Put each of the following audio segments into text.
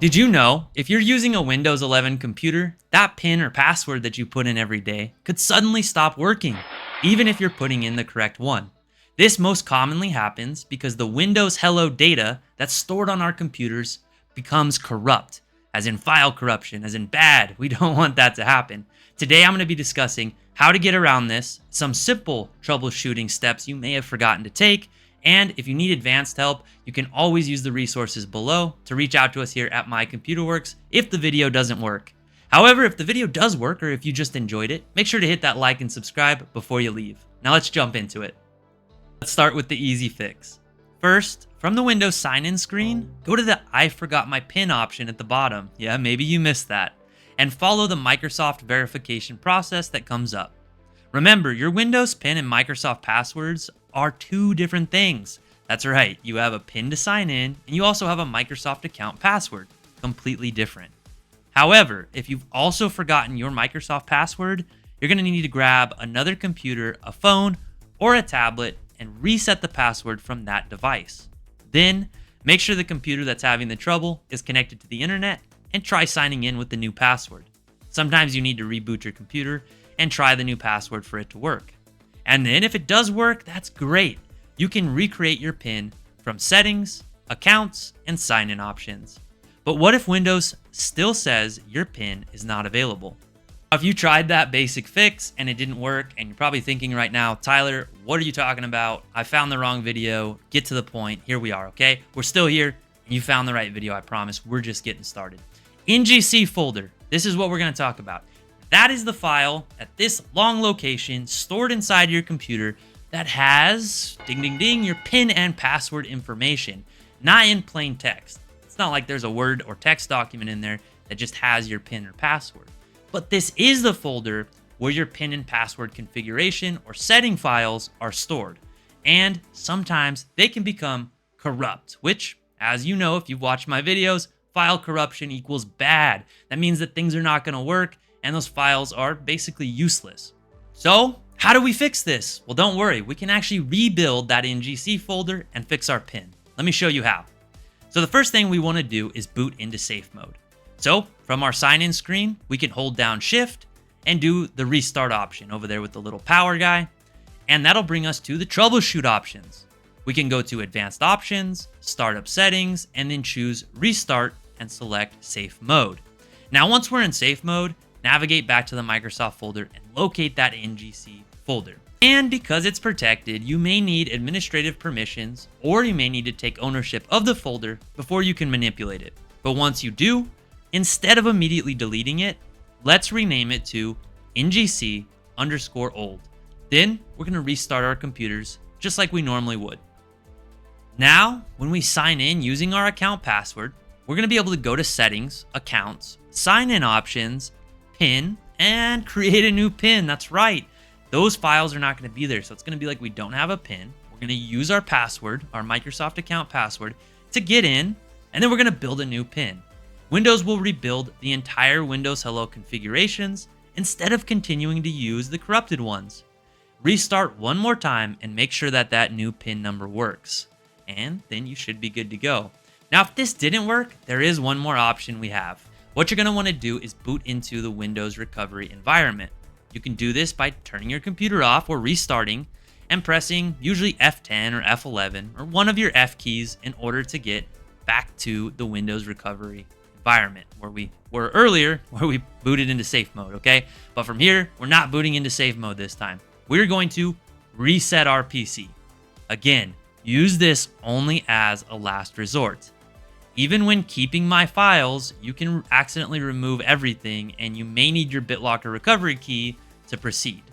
Did you know if you're using a Windows 11 computer, that PIN or password that you put in every day could suddenly stop working, even if you're putting in the correct one? This most commonly happens because the Windows Hello data that's stored on our computers becomes corrupt, as in file corruption, as in bad. We don't want that to happen. Today I'm going to be discussing how to get around this, some simple troubleshooting steps you may have forgotten to take, and if you need advanced help, you can always use the resources below to reach out to us here at MyComputerWorks if the video doesn't work. However, if the video does work or if you just enjoyed it, make sure to hit that like and subscribe before you leave. Now let's jump into it. Let's start with the easy fix. First, from the Windows sign-in screen, go to the I forgot my PIN option at the bottom. Yeah, maybe you missed that. And follow the Microsoft verification process that comes up. Remember, your Windows PIN and Microsoft passwords are two different things. That's right, you have a PIN to sign in, and you also have a Microsoft account password. Completely different. However, if you've also forgotten your Microsoft password, you're going to need to grab another computer, a phone, or a tablet, and reset the password from that device. Then, make sure the computer that's having the trouble is connected to the internet, and try signing in with the new password. Sometimes you need to reboot your computer and try the new password for it to work. And then if it does work, that's great. You can recreate your PIN from settings, accounts, and sign-in options. But what if Windows still says your PIN is not available? If you tried that basic fix and it didn't work, and you're probably thinking right now, Tyler, what are you talking about? I found the wrong video. Get to the point. Here we are, okay? We're still here, and you found the right video, I promise. We're just getting started. NGC folder. This is what we're going to talk about. That is the file at this long location stored inside your computer that has, ding, ding, ding, your PIN and password information, not in plain text. It's not like there's a Word or text document in there that just has your PIN or password. But this is the folder where your PIN and password configuration or setting files are stored. And sometimes they can become corrupt, which, as you know, if you've watched my videos, file corruption equals bad. That means that things are not going to work and those files are basically useless. So, how do we fix this? Well, don't worry. We can actually rebuild that NGC folder and fix our PIN. Let me show you how. So the first thing we want to do is boot into safe mode. So, from our sign-in screen, we can hold down Shift and do the restart option over there with the little power guy. And that'll bring us to the troubleshoot options. We can go to advanced options, startup settings, and then choose restart and select safe mode. Now, once we're in safe mode, navigate back to the Microsoft folder and locate that NGC folder. And because it's protected, you may need administrative permissions or you may need to take ownership of the folder before you can manipulate it. But once you do, instead of immediately deleting it, let's rename it to NGC_old. Then we're going to restart our computers just like we normally would. Now, when we sign in using our account password, we're going to be able to go to settings, accounts, sign-in options, PIN, and create a new PIN. That's right. Those files are not going to be there. So it's going to be like we don't have a PIN. We're going to use our password, our Microsoft account password, to get in, and then we're going to build a new PIN. Windows will rebuild the entire Windows Hello configurations instead of continuing to use the corrupted ones. Restart one more time and make sure that that new PIN number works. And then you should be good to go. Now, if this didn't work, there is one more option we have. What you're going to want to do is boot into the Windows recovery environment. You can do this by turning your computer off or restarting and pressing usually F10 or F11 or one of your F keys in order to get back to the Windows recovery environment where we were earlier, where we booted into safe mode, okay? But from here, we're not booting into safe mode this time. We're going to reset our PC. Again, use this only as a last resort. Even when keeping my files, you can accidentally remove everything and you may need your BitLocker recovery key to proceed.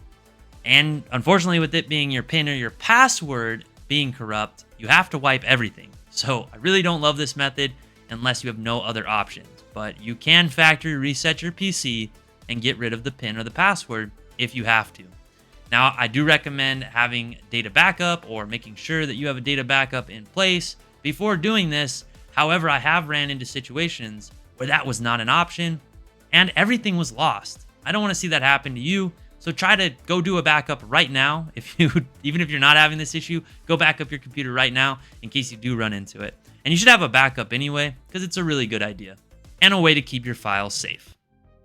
And unfortunately, with it being your PIN or your password being corrupt, you have to wipe everything. So I really don't love this method unless you have no other options. But you can factory reset your PC and get rid of the PIN or the password if you have to. Now, I do recommend having data backup or making sure that you have a data backup in place before doing this. However, I have ran into situations where that was not an option and everything was lost. I don't want to see that happen to you. So try to go do a backup right now. Even if you're not having this issue, go back up your computer right now in case you do run into it. And you should have a backup anyway, because it's a really good idea. and a way to keep your files safe.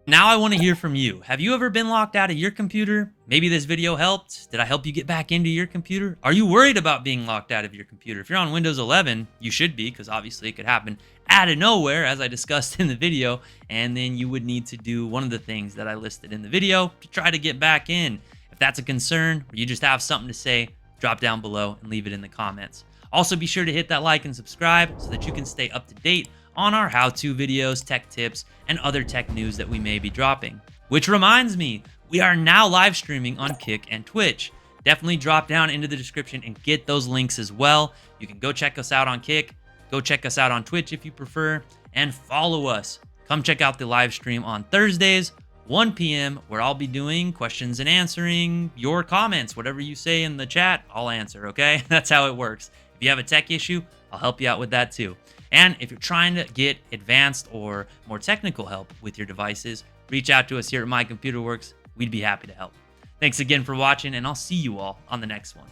Now I want to hear from you. Have you ever been locked out of your computer? Maybe this video helped. Did I help you get back into your computer? Are you worried about being locked out of your computer? If you're on Windows 11, you should be, because obviously it could happen out of nowhere, as I discussed in the video, and then you would need to do one of the things that I listed in the video to try to get back in. If that's a concern, or you just have something to say, drop down below and leave it in the comments. Also, be sure to hit that like and subscribe so that you can stay up to date on our how-to videos, tech tips, and other tech news that we may be dropping. Which reminds me, we are now live streaming on Kick and Twitch. Definitely drop down into the description and get those links as well. You can go check us out on Kick, go check us out on Twitch if you prefer, and follow us. Come check out the live stream on Thursdays, 1 p.m., where I'll be doing questions and answering your comments. Whatever you say in the chat, I'll answer, okay? That's how it works. If you have a tech issue, I'll help you out with that too. And if you're trying to get advanced or more technical help with your devices, reach out to us here at My Computer Works. We'd be happy to help. Thanks again for watching, and I'll see you all on the next one.